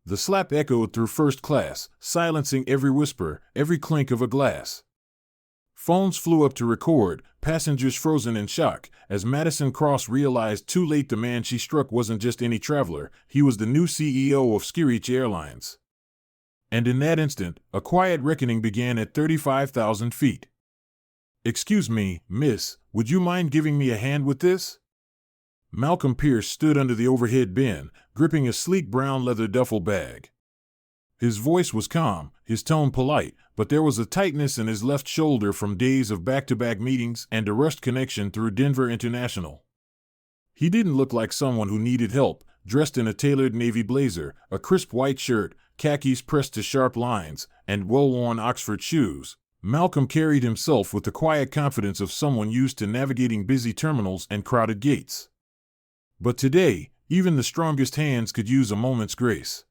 The slap echoed through first class, silencing every whisper, every clink of a glass. Phones flew up to record, passengers frozen in shock, as Madison Cross realized too late the man she struck wasn't just any traveler, he was the new CEO of Airlines. And in that instant, a quiet reckoning began at 35,000 feet. "Excuse me, miss, would you mind giving me a hand with this?" Malcolm Pierce stood under the overhead bin, gripping a sleek brown leather duffel bag. His voice was calm, his tone polite, but there was a tightness in his left shoulder from days of back-to-back meetings and a rushed connection through Denver International. He didn't look like someone who needed help, dressed in a tailored navy blazer, a crisp white shirt, khakis pressed to sharp lines, and well-worn Oxford shoes. Malcolm carried himself with the quiet confidence of someone used to navigating busy terminals and crowded gates. But today, even the strongest hands could use a moment's grace.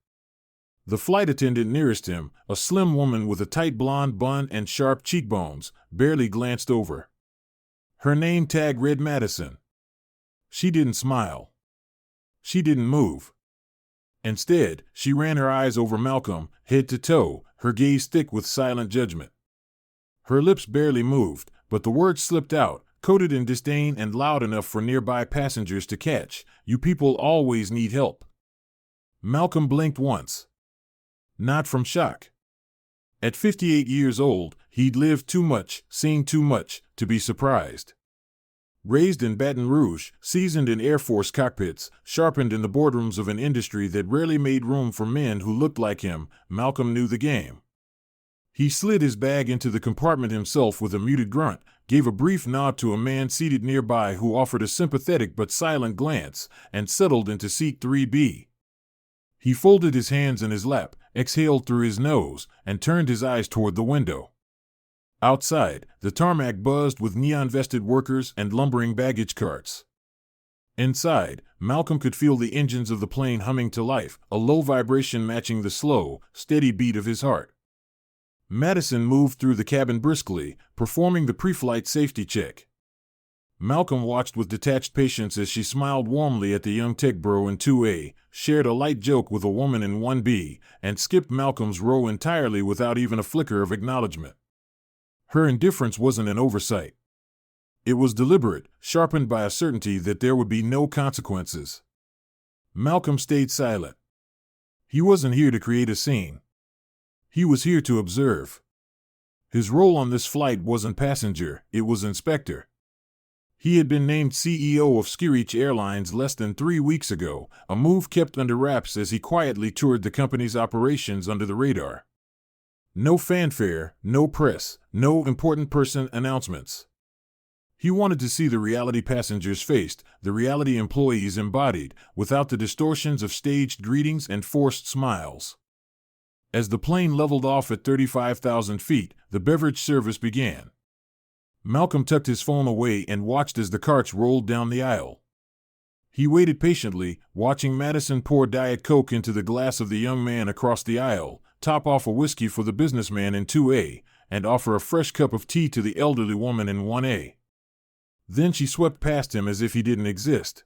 The flight attendant nearest him, a slim woman with a tight blonde bun and sharp cheekbones, barely glanced over. Her name tag read Madison. She didn't smile. She didn't move. Instead, she ran her eyes over Malcolm, head to toe, her gaze thick with silent judgment. Her lips barely moved, but the words slipped out, coated in disdain and loud enough for nearby passengers to catch. "You people always need help." Malcolm blinked once. Not from shock. At 58 years old, he'd lived too much, seen too much, to be surprised. Raised in Baton Rouge, seasoned in Air Force cockpits, sharpened in the boardrooms of an industry that rarely made room for men who looked like him, Malcolm knew the game. He slid his bag into the compartment himself with a muted grunt, gave a brief nod to a man seated nearby who offered a sympathetic but silent glance, and settled into seat 3B. He folded his hands in his lap, exhaled through his nose, and turned his eyes toward the window. Outside, the tarmac buzzed with neon-vested workers and lumbering baggage carts. Inside, Malcolm could feel the engines of the plane humming to life, a low vibration matching the slow, steady beat of his heart. Madison moved through the cabin briskly, performing the pre-flight safety check. Malcolm watched with detached patience as she smiled warmly at the young tech bro in 2A, shared a light joke with a woman in 1B, and skipped Malcolm's row entirely without even a flicker of acknowledgement. Her indifference wasn't an oversight. It was deliberate, sharpened by a certainty that there would be no consequences. Malcolm stayed silent. He wasn't here to create a scene. He was here to observe. His role on this flight wasn't passenger, it was inspector. He had been named CEO of Airlines less than 3 weeks ago, a move kept under wraps as he quietly toured the company's operations under the radar. No fanfare, no press, no important person announcements. He wanted to see the reality passengers faced, the reality employees embodied, without the distortions of staged greetings and forced smiles. As the plane leveled off at 35,000 feet, the beverage service began. Malcolm tucked his phone away and watched as the carts rolled down the aisle. He waited patiently, watching Madison pour Diet Coke into the glass of the young man across the aisle, top off a whiskey for the businessman in 2A, and offer a fresh cup of tea to the elderly woman in 1A. Then she swept past him as if he didn't exist.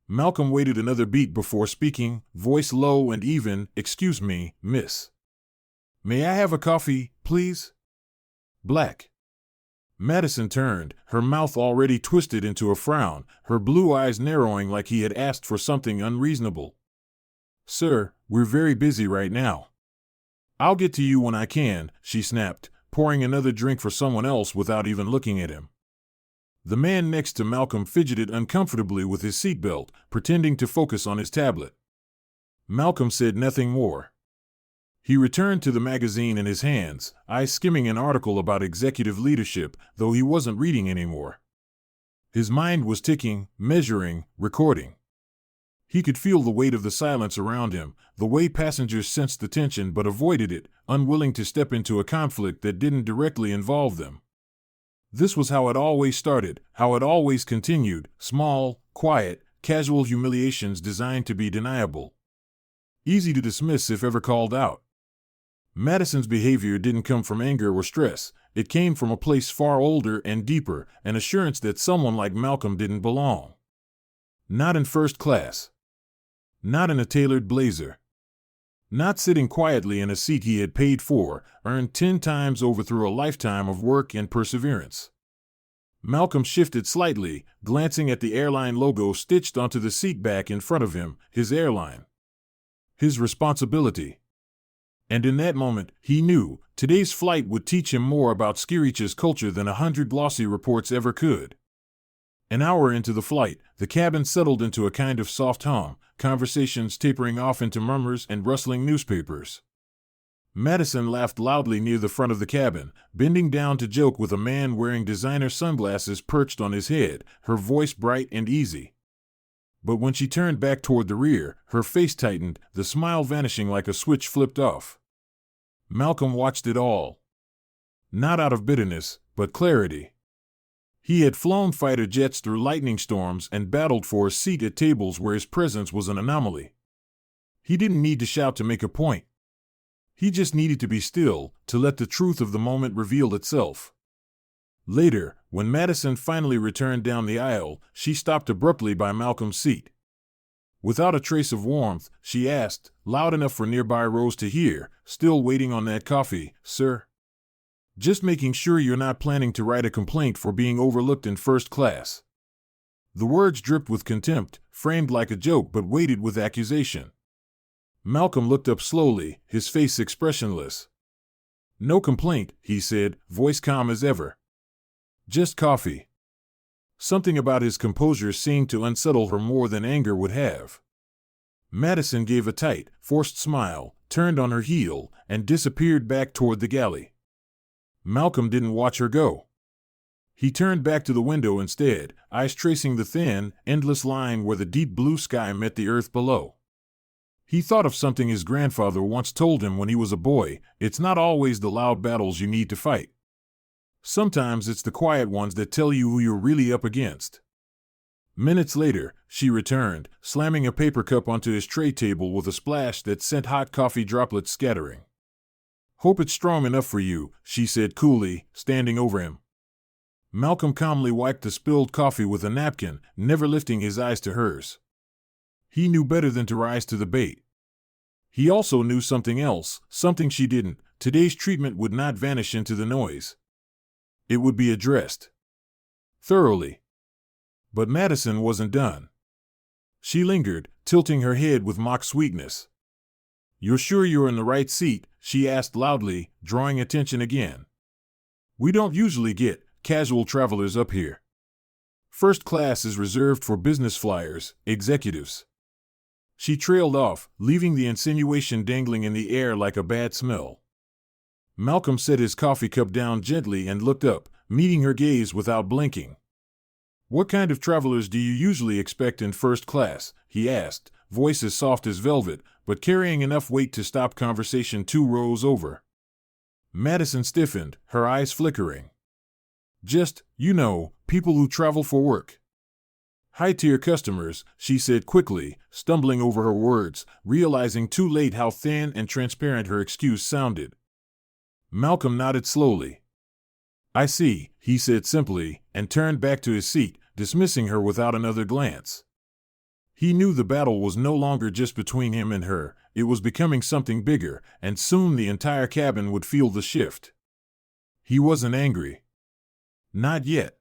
Malcolm waited another beat before speaking, voice low and even. "Excuse me, miss. May I have a coffee, please?" Black. Madison turned, her mouth already twisted into a frown, her blue eyes narrowing like he had asked for something unreasonable. "Sir, we're very busy right now." "I'll get to you when I can," she snapped, pouring another drink for someone else without even looking at him. The man next to Malcolm fidgeted uncomfortably with his seatbelt, pretending to focus on his tablet. Malcolm said nothing more. He returned to the magazine in his hands, eyes skimming an article about executive leadership, though he wasn't reading anymore. His mind was ticking, measuring, recording. He could feel the weight of the silence around him, the way passengers sensed the tension but avoided it, unwilling to step into a conflict that didn't directly involve them. This was how it always started, how it always continued, small, quiet, casual humiliations designed to be deniable. Easy to dismiss if ever called out. Madison's behavior didn't come from anger or stress, it came from a place far older and deeper, an assurance that someone like Malcolm didn't belong. Not in first class. Not in a tailored blazer. Not sitting quietly in a seat he had paid for, earned 10 times over through a lifetime of work and perseverance. Malcolm shifted slightly, glancing at the airline logo stitched onto the seat back in front of him, his airline. His responsibility. And in that moment, he knew today's flight would teach him more about Skirich's culture than 100 glossy reports ever could. An hour into the flight, the cabin settled into a kind of soft hum, conversations tapering off into murmurs and rustling newspapers. Madison laughed loudly near the front of the cabin, bending down to joke with a man wearing designer sunglasses perched on his head, her voice bright and easy. But when she turned back toward the rear, her face tightened, the smile vanishing like a switch flipped off. Malcolm watched it all. Not out of bitterness, but clarity. He had flown fighter jets through lightning storms and battled for a seat at tables where his presence was an anomaly. He didn't need to shout to make a point. He just needed to be still, to let the truth of the moment reveal itself. Later, when Madison finally returned down the aisle, she stopped abruptly by Malcolm's seat. Without a trace of warmth, she asked, loud enough for nearby rows to hear, "Still waiting on that coffee, sir? Just making sure you're not planning to write a complaint for being overlooked in first class." The words dripped with contempt, framed like a joke but weighted with accusation. Malcolm looked up slowly, his face expressionless. "No complaint," he said, voice calm as ever. "Just coffee." Something about his composure seemed to unsettle her more than anger would have. Madison gave a tight, forced smile, turned on her heel, and disappeared back toward the galley. Malcolm didn't watch her go. He turned back to the window instead, eyes tracing the thin, endless line where the deep blue sky met the earth below. He thought of something his grandfather once told him when he was a boy: it's not always the loud battles you need to fight. Sometimes it's the quiet ones that tell you who you're really up against. Minutes later, she returned, slamming a paper cup onto his tray table with a splash that sent hot coffee droplets scattering. "Hope it's strong enough for you," she said coolly, standing over him. Malcolm calmly wiped the spilled coffee with a napkin, never lifting his eyes to hers. He knew better than to rise to the bait. He also knew something else, something she didn't. Today's treatment would not vanish into the noise. It would be addressed. Thoroughly. But Madison wasn't done. She lingered, tilting her head with mock sweetness. "You're sure you're in the right seat?" she asked loudly, drawing attention again. "We don't usually get casual travelers up here. First class is reserved for business flyers, executives." She trailed off, leaving the insinuation dangling in the air like a bad smell. Malcolm set his coffee cup down gently and looked up, meeting her gaze without blinking. "What kind of travelers do you usually expect in first class?" he asked, voice as soft as velvet, but carrying enough weight to stop conversation 2 rows over. Madison stiffened, her eyes flickering. "Just, people who travel for work. High-tier customers," she said quickly, stumbling over her words, realizing too late how thin and transparent her excuse sounded. Malcolm nodded slowly. "I see," he said simply, and turned back to his seat, dismissing her without another glance. He knew the battle was no longer just between him and her, it was becoming something bigger, and soon the entire cabin would feel the shift. He wasn't angry. Not yet.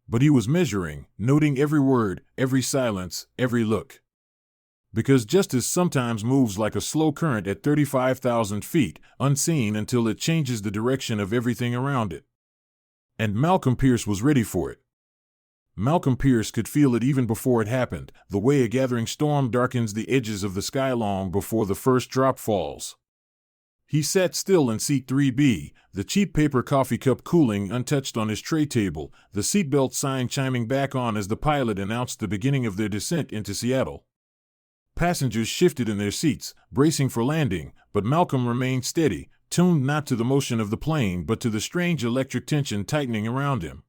But he was measuring, noting every word, every silence, every look. Because justice sometimes moves like a slow current at 35,000 feet, unseen until it changes the direction of everything around it. And Malcolm Pierce was ready for it. Malcolm Pierce could feel it even before it happened, the way a gathering storm darkens the edges of the sky long before the first drop falls. He sat still in seat 3B, the cheap paper coffee cup cooling untouched on his tray table, the seatbelt sign chiming back on as the pilot announced the beginning of their descent into Seattle. Passengers shifted in their seats, bracing for landing, but Malcolm remained steady, tuned not to the motion of the plane but to the strange electric tension tightening around him.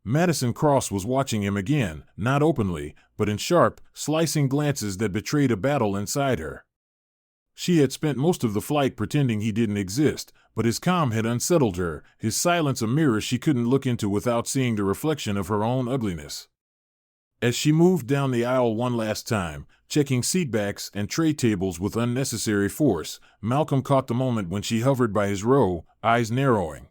Madison Cross was watching him again, not openly, but in sharp, slicing glances that betrayed a battle inside her. She had spent most of the flight pretending he didn't exist, but his calm had unsettled her, his silence a mirror she couldn't look into without seeing the reflection of her own ugliness. As she moved down the aisle one last time, checking seatbacks and tray tables with unnecessary force, Malcolm caught the moment when she hovered by his row, eyes narrowing.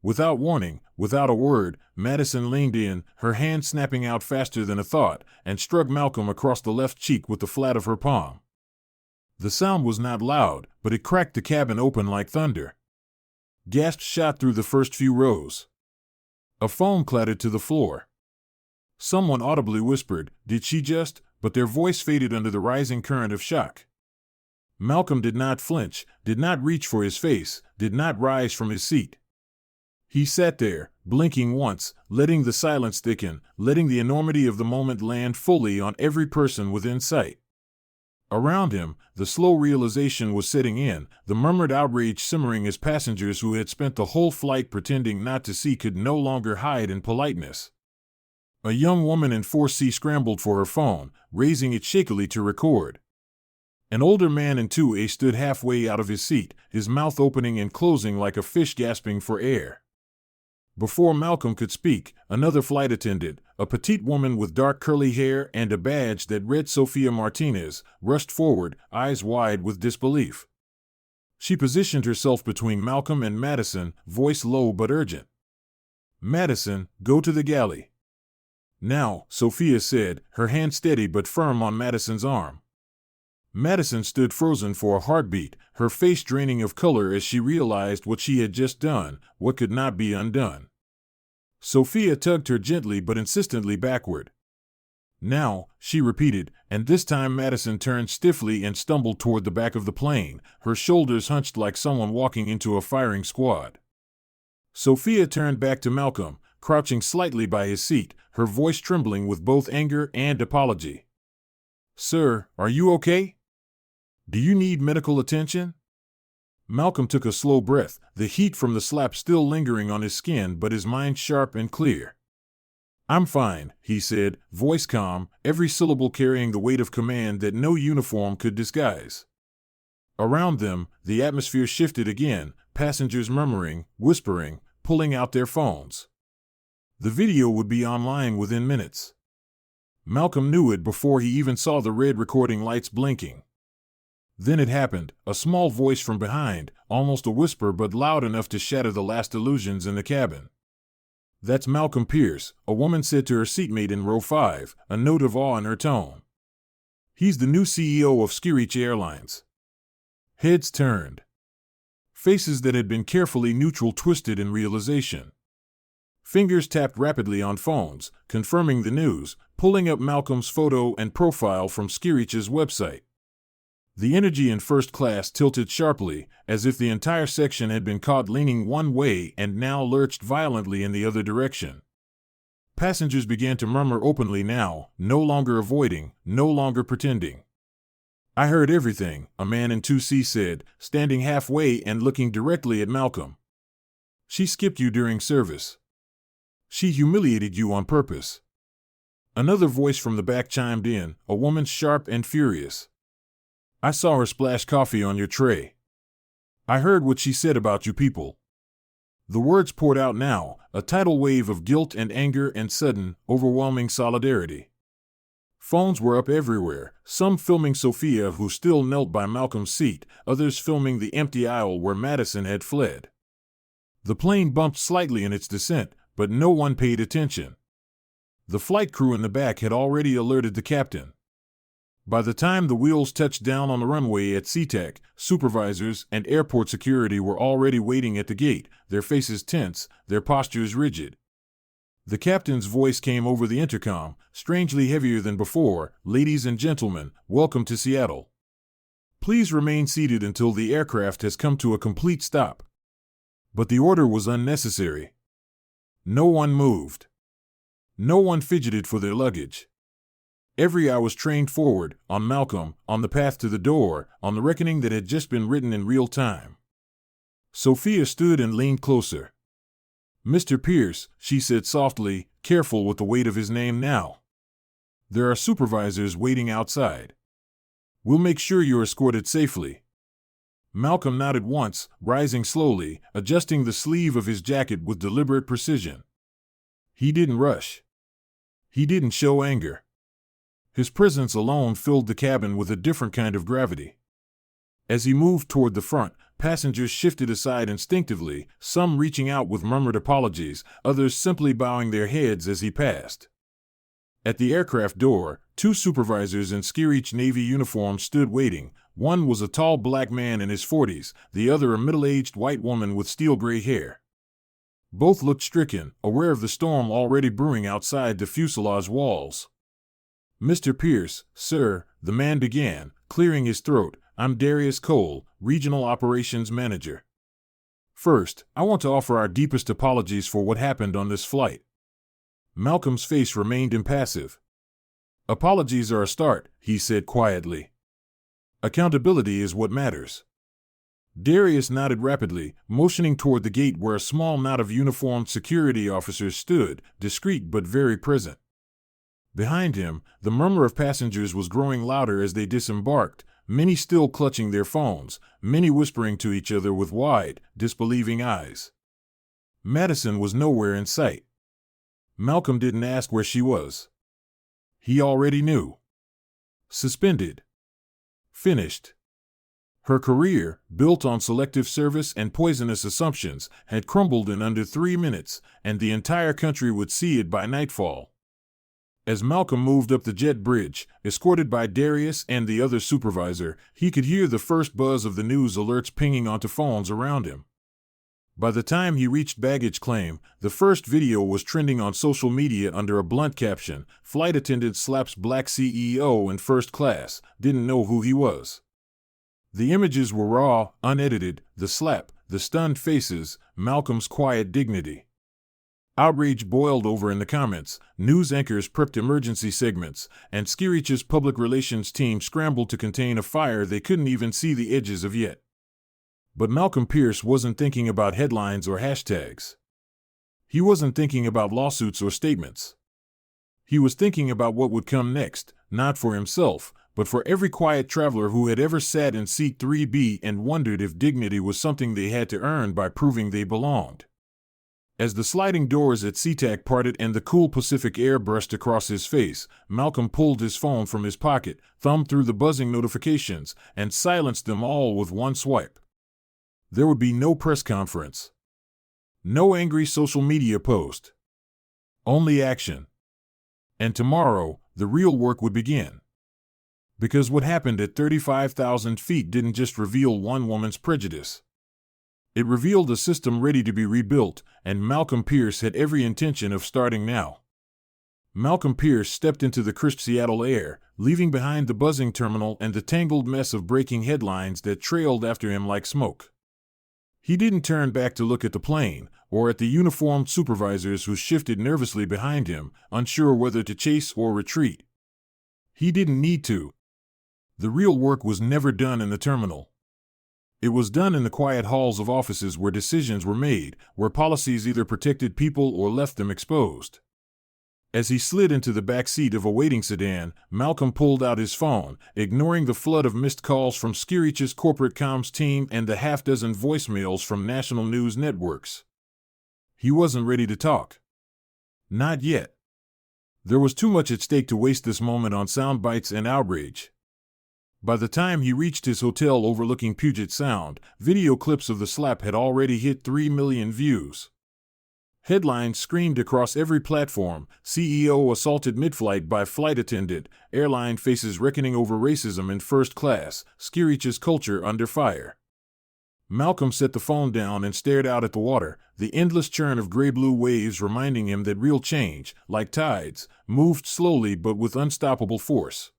Without warning, without a word, Madison leaned in, her hand snapping out faster than a thought, and struck Malcolm across the left cheek with the flat of her palm. The sound was not loud, but it cracked the cabin open like thunder. Gasps shot through the first few rows. A phone clattered to the floor. Someone audibly whispered, "Did she just?" But their voice faded under the rising current of shock. Malcolm did not flinch, did not reach for his face, did not rise from his seat. He sat there, blinking once, letting the silence thicken, letting the enormity of the moment land fully on every person within sight. Around him, the slow realization was setting in, the murmured outrage simmering as passengers who had spent the whole flight pretending not to see could no longer hide in politeness. A young woman in 4C scrambled for her phone, raising it shakily to record. An older man in 2A stood halfway out of his seat, his mouth opening and closing like a fish gasping for air. Before Malcolm could speak, another flight attendant, a petite woman with dark curly hair and a badge that read Sophia Martinez, rushed forward, eyes wide with disbelief. She positioned herself between Malcolm and Madison, voice low but urgent. "Madison, go to the galley." "Now," Sophia said, her hand steady but firm on Madison's arm. Madison stood frozen for a heartbeat, her face draining of color as she realized what she had just done, what could not be undone. Sophia tugged her gently but insistently backward. "Now," she repeated, and this time Madison turned stiffly and stumbled toward the back of the plane, her shoulders hunched like someone walking into a firing squad. Sophia turned back to Malcolm, crouching slightly by his seat, her voice trembling with both anger and apology. "Sir, are you okay? Do you need medical attention?" Malcolm took a slow breath, the heat from the slap still lingering on his skin but his mind sharp and clear. "I'm fine," he said, voice calm, every syllable carrying the weight of command that no uniform could disguise. Around them, the atmosphere shifted again, passengers murmuring, whispering, pulling out their phones. The video would be online within minutes. Malcolm knew it before he even saw the red recording lights blinking. Then it happened, a small voice from behind, almost a whisper but loud enough to shatter the last illusions in the cabin. "That's Malcolm Pierce," a woman said to her seatmate in row 5, a note of awe in her tone. "He's the new CEO of Airlines." Heads turned. Faces that had been carefully neutral twisted in realization. Fingers tapped rapidly on phones, confirming the news, pulling up Malcolm's photo and profile from Skirich's website. The energy in first class tilted sharply, as if the entire section had been caught leaning one way and now lurched violently in the other direction. Passengers began to murmur openly now, no longer avoiding, no longer pretending. "I heard everything," a man in 2C said, standing halfway and looking directly at Malcolm. "She skipped you during service. She humiliated you on purpose." Another voice from the back chimed in, a woman sharp and furious. "I saw her splash coffee on your tray. I heard what she said about you people." The words poured out now, a tidal wave of guilt and anger and sudden, overwhelming solidarity. Phones were up everywhere, some filming Sophia, who still knelt by Malcolm's seat, others filming the empty aisle where Madison had fled. The plane bumped slightly in its descent, but no one paid attention. The flight crew in the back had already alerted the captain. By the time the wheels touched down on the runway at SeaTac, supervisors and airport security were already waiting at the gate, their faces tense, their postures rigid. The captain's voice came over the intercom, strangely heavier than before. "Ladies and gentlemen, welcome to Seattle. Please remain seated until the aircraft has come to a complete stop." But the order was unnecessary. No one moved. No one fidgeted for their luggage. Every eye was trained forward, on Malcolm, on the path to the door, on the reckoning that had just been written in real time. Sophia stood and leaned closer. "Mr. Pierce," she said softly, careful with the weight of his name now. "There are supervisors waiting outside. We'll make sure you're escorted safely." Malcolm nodded once, rising slowly, adjusting the sleeve of his jacket with deliberate precision. He didn't rush. He didn't show anger. His presence alone filled the cabin with a different kind of gravity. As he moved toward the front, passengers shifted aside instinctively, some reaching out with murmured apologies, others simply bowing their heads as he passed. At the aircraft door, two supervisors in Skirich Navy uniforms stood waiting. One was a tall black man in his 40s, the other a middle-aged white woman with steel-gray hair. Both looked stricken, aware of the storm already brewing outside the fuselage walls. "Mr. Pierce, sir," the man began, clearing his throat, "I'm Darius Cole, Regional Operations Manager. First, I want to offer our deepest apologies for what happened on this flight." Malcolm's face remained impassive. "Apologies are a start," he said quietly. "Accountability is what matters." Darius nodded rapidly, motioning toward the gate where a small knot of uniformed security officers stood, discreet but very present. Behind him, the murmur of passengers was growing louder as they disembarked, many still clutching their phones, many whispering to each other with wide, disbelieving eyes. Madison was nowhere in sight. Malcolm didn't ask where she was. He already knew. Suspended. Finished. Her career, built on selective service and poisonous assumptions, had crumbled in under 3 minutes, and the entire country would see it by nightfall. As Malcolm moved up the jet bridge, escorted by Darius and the other supervisor, he could hear the first buzz of the news alerts pinging onto phones around him. By the time he reached baggage claim, the first video was trending on social media under a blunt caption, "Flight attendant slaps black CEO in first class, didn't know who he was." The images were raw, unedited, the slap, the stunned faces, Malcolm's quiet dignity. Outrage boiled over in the comments, news anchors prepped emergency segments, and Skirich's public relations team scrambled to contain a fire they couldn't even see the edges of yet. But Malcolm Pierce wasn't thinking about headlines or hashtags. He wasn't thinking about lawsuits or statements. He was thinking about what would come next, not for himself, but for every quiet traveler who had ever sat in seat 3B and wondered if dignity was something they had to earn by proving they belonged. As the sliding doors at SeaTac parted and the cool Pacific air brushed across his face, Malcolm pulled his phone from his pocket, thumbed through the buzzing notifications, and silenced them all with one swipe. There would be no press conference. No angry social media post. Only action. And tomorrow, the real work would begin. Because what happened at 35,000 feet didn't just reveal one woman's prejudice. It revealed a system ready to be rebuilt, and Malcolm Pierce had every intention of starting now. Malcolm Pierce stepped into the crisp Seattle air, leaving behind the buzzing terminal and the tangled mess of breaking headlines that trailed after him like smoke. He didn't turn back to look at the plane, or at the uniformed supervisors who shifted nervously behind him, unsure whether to chase or retreat. He didn't need to. The real work was never done in the terminal. It was done in the quiet halls of offices where decisions were made, where policies either protected people or left them exposed. As he slid into the back seat of a waiting sedan, Malcolm pulled out his phone, ignoring the flood of missed calls from Skirich's corporate comms team and the half-dozen voicemails from national news networks. He wasn't ready to talk. Not yet. There was too much at stake to waste this moment on sound bites and outrage. By the time he reached his hotel overlooking Puget Sound, video clips of the slap had already hit 3 million views. Headlines screamed across every platform: CEO assaulted mid-flight by flight attendant, airline faces reckoning over racism in first class, Skirich's culture under fire. Malcolm set the phone down and stared out at the water, the endless churn of gray-blue waves reminding him that real change, like tides, moved slowly but with unstoppable force.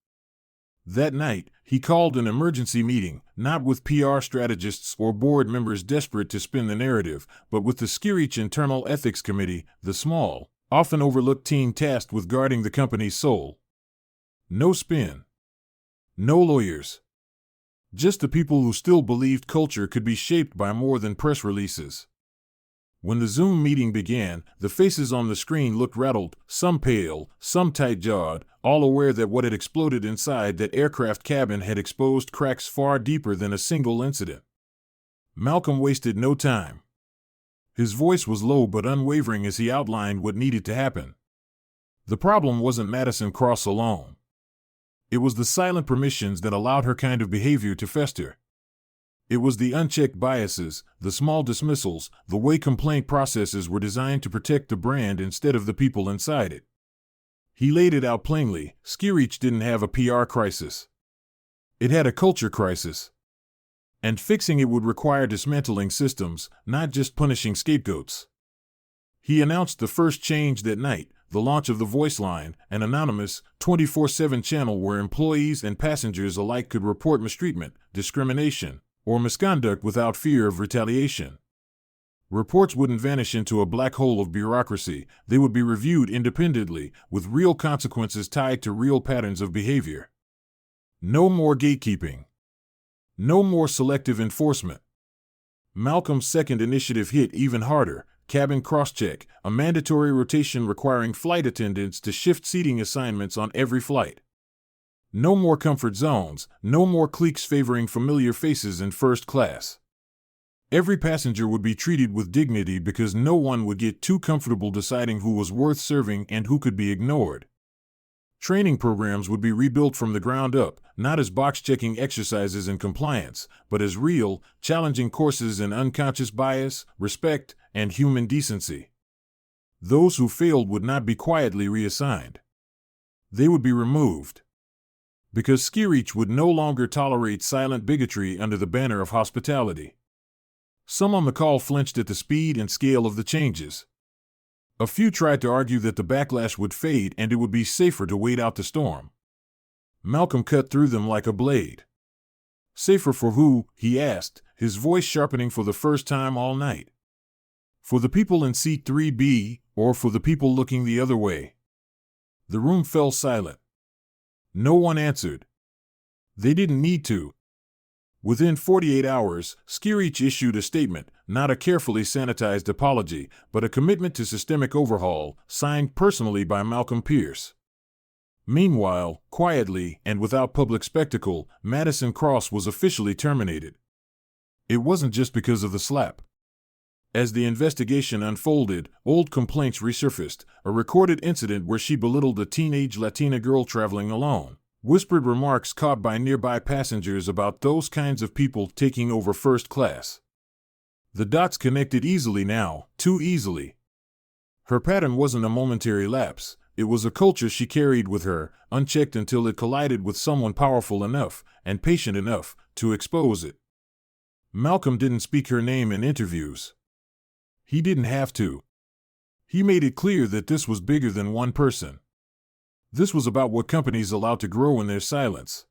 That night, he called an emergency meeting, not with PR strategists or board members desperate to spin the narrative, but with the Skirich Internal Ethics Committee, the small, often overlooked team tasked with guarding the company's soul. No spin. No lawyers. Just the people who still believed culture could be shaped by more than press releases. When the Zoom meeting began, the faces on the screen looked rattled, some pale, some tight-jawed, all aware that what had exploded inside that aircraft cabin had exposed cracks far deeper than a single incident. Malcolm wasted no time. His voice was low but unwavering as he outlined what needed to happen. The problem wasn't Madison Cross alone. It was the silent permissions that allowed her kind of behavior to fester. It was the unchecked biases, the small dismissals, the way complaint processes were designed to protect the brand instead of the people inside it. He laid it out plainly. Skirich didn't have a PR crisis. It had a culture crisis. And fixing it would require dismantling systems, not just punishing scapegoats. He announced the first change that night, the launch of the Voice Line, an anonymous, 24/7 channel where employees and passengers alike could report mistreatment, discrimination, or misconduct without fear of retaliation. Reports wouldn't vanish into a black hole of bureaucracy. They would be reviewed independently, with real consequences tied to real patterns of behavior. No more gatekeeping. No more selective enforcement. Malcolm's second initiative hit even harder: cabin cross-check, a mandatory rotation requiring flight attendants to shift seating assignments on every flight. No more comfort zones, no more cliques favoring familiar faces in first class. Every passenger would be treated with dignity because no one would get too comfortable deciding who was worth serving and who could be ignored. Training programs would be rebuilt from the ground up, not as box-checking exercises in compliance, but as real, challenging courses in unconscious bias, respect, and human decency. Those who failed would not be quietly reassigned. They would be removed. Because Skirich would no longer tolerate silent bigotry under the banner of hospitality. Some on the call flinched at the speed and scale of the changes. A few tried to argue that the backlash would fade and it would be safer to wait out the storm. Malcolm cut through them like a blade. Safer for who? He asked, his voice sharpening for the first time all night. For the people in seat 3B, or for the people looking the other way? The room fell silent. No one answered. They didn't need to. Within 48 hours, Skirich issued a statement, not a carefully sanitized apology, but a commitment to systemic overhaul, signed personally by Malcolm Pierce. Meanwhile, quietly and without public spectacle, Madison Cross was officially terminated. It wasn't just because of the slap. As the investigation unfolded, old complaints resurfaced, a recorded incident where she belittled a teenage Latina girl traveling alone. Whispered remarks caught by nearby passengers about those kinds of people taking over first class. The dots connected easily now, too easily. Her pattern wasn't a momentary lapse, it was a culture she carried with her, unchecked until it collided with someone powerful enough, and patient enough, to expose it. Malcolm didn't speak her name in interviews. He didn't have to. He made it clear that this was bigger than one person. This was about what companies allowed to grow in their silence.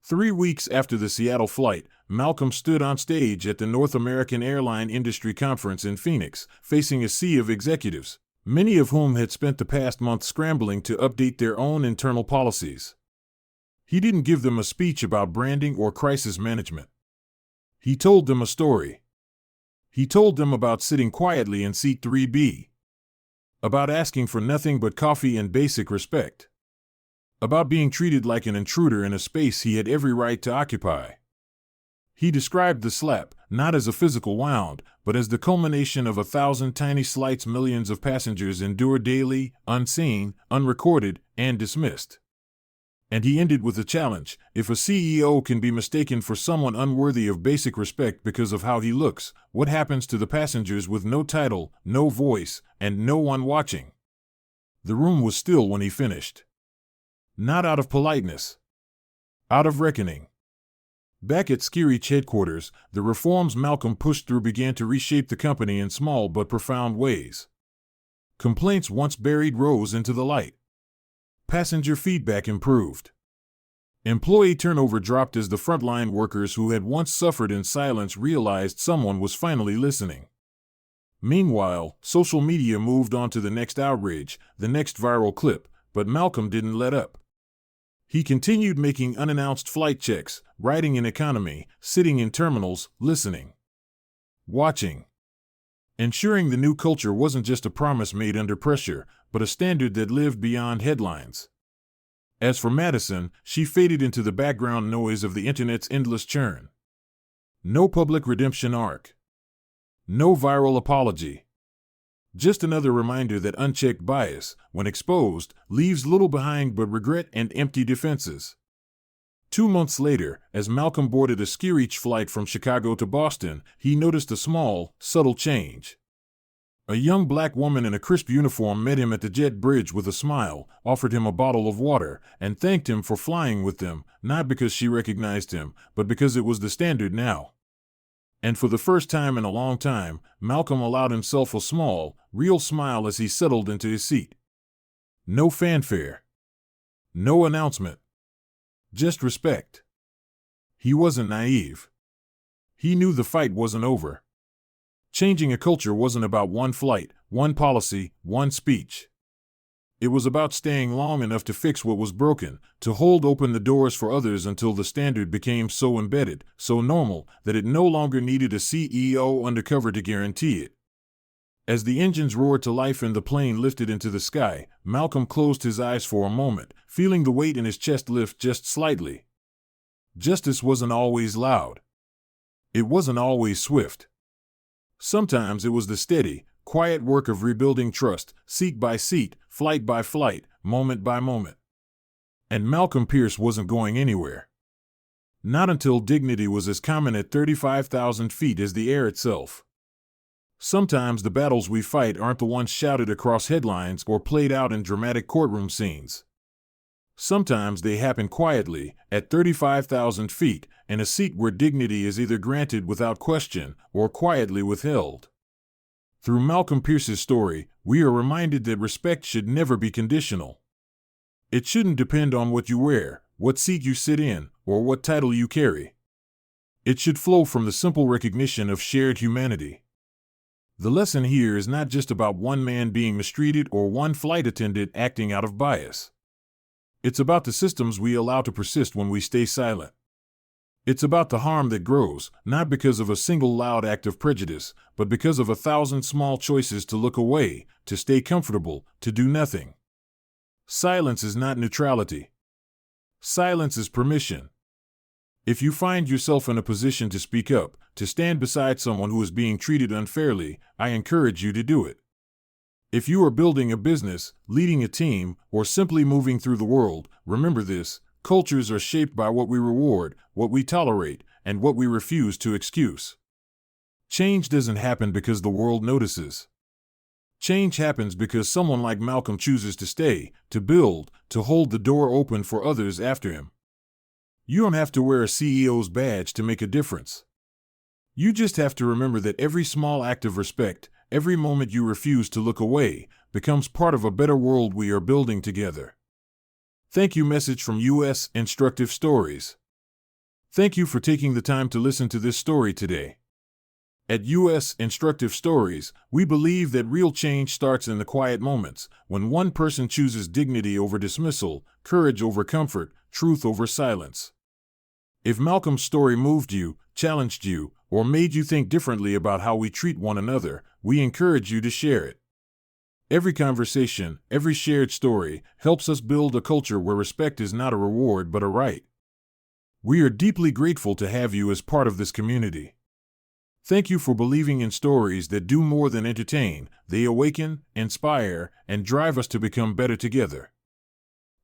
3 weeks after the Seattle flight, Malcolm stood on stage at the North American Airline Industry Conference in Phoenix, facing a sea of executives, many of whom had spent the past month scrambling to update their own internal policies. He didn't give them a speech about branding or crisis management. He told them a story. He told them about sitting quietly in seat 3B. About asking for nothing but coffee and basic respect. About being treated like an intruder in a space he had every right to occupy. He described the slap, not as a physical wound, but as the culmination of 1,000 tiny slights millions of passengers endure daily, unseen, unrecorded, and dismissed. And he ended with a challenge: if a CEO can be mistaken for someone unworthy of basic respect because of how he looks, what happens to the passengers with no title, no voice, and no one watching? The room was still when he finished. Not out of politeness. Out of reckoning. Back at Skirich headquarters, the reforms Malcolm pushed through began to reshape the company in small but profound ways. Complaints once buried rose into the light. Passenger feedback improved. Employee turnover dropped as the frontline workers who had once suffered in silence realized someone was finally listening. Meanwhile, social media moved on to the next outrage, the next viral clip, but Malcolm didn't let up. He continued making unannounced flight checks, riding in economy, sitting in terminals, listening. Watching. Ensuring the new culture wasn't just a promise made under pressure, but a standard that lived beyond headlines. As for Madison, she faded into the background noise of the internet's endless churn. No public redemption arc. No viral apology. Just another reminder that unchecked bias, when exposed, leaves little behind but regret and empty defenses. 2 months later, as Malcolm boarded a ski-reach flight from Chicago to Boston, he noticed a small, subtle change. A young black woman in a crisp uniform met him at the jet bridge with a smile, offered him a bottle of water, and thanked him for flying with them, not because she recognized him, but because it was the standard now. And for the first time in a long time, Malcolm allowed himself a small, real smile as he settled into his seat. No fanfare. No announcement. Just respect. He wasn't naive. He knew the fight wasn't over. Changing a culture wasn't about one flight, one policy, one speech. It was about staying long enough to fix what was broken, to hold open the doors for others until the standard became so embedded, so normal, that it no longer needed a CEO undercover to guarantee it. As the engines roared to life and the plane lifted into the sky, Malcolm closed his eyes for a moment, feeling the weight in his chest lift just slightly. Justice wasn't always loud. It wasn't always swift. Sometimes it was the steady, quiet work of rebuilding trust, seat by seat, flight by flight, moment by moment. And Malcolm Pierce wasn't going anywhere. Not until dignity was as common at 35,000 feet as the air itself. Sometimes the battles we fight aren't the ones shouted across headlines or played out in dramatic courtroom scenes. Sometimes they happen quietly, at 35,000 feet, in a seat where dignity is either granted without question or quietly withheld. Through Malcolm Pierce's story, we are reminded that respect should never be conditional. It shouldn't depend on what you wear, what seat you sit in, or what title you carry. It should flow from the simple recognition of shared humanity. The lesson here is not just about one man being mistreated or one flight attendant acting out of bias. It's about the systems we allow to persist when we stay silent. It's about the harm that grows, not because of a single loud act of prejudice, but because of 1,000 small choices to look away, to stay comfortable, to do nothing. Silence is not neutrality. Silence is permission. If you find yourself in a position to speak up, to stand beside someone who is being treated unfairly, I encourage you to do it. If you are building a business, leading a team, or simply moving through the world, remember this: cultures are shaped by what we reward, what we tolerate, and what we refuse to excuse. Change doesn't happen because the world notices. Change happens because someone like Malcolm chooses to stay, to build, to hold the door open for others after him. You don't have to wear a CEO's badge to make a difference. You just have to remember that every small act of respect, every moment you refuse to look away, becomes part of a better world we are building together. Thank you. Message from U.S. Instructive Stories. Thank you for taking the time to listen to this story today. At U.S. Instructive Stories, we believe that real change starts in the quiet moments, when one person chooses dignity over dismissal, courage over comfort, truth over silence. If Malcolm's story moved you, challenged you, or made you think differently about how we treat one another, we encourage you to share it. Every conversation, every shared story, helps us build a culture where respect is not a reward but a right. We are deeply grateful to have you as part of this community. Thank you for believing in stories that do more than entertain. They awaken, inspire, and drive us to become better together.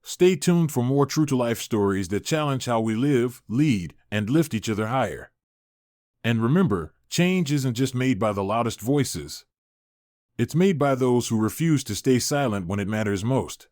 Stay tuned for more true-to-life stories that challenge how we live, lead, and lift each other higher. And remember, change isn't just made by the loudest voices. It's made by those who refuse to stay silent when it matters most.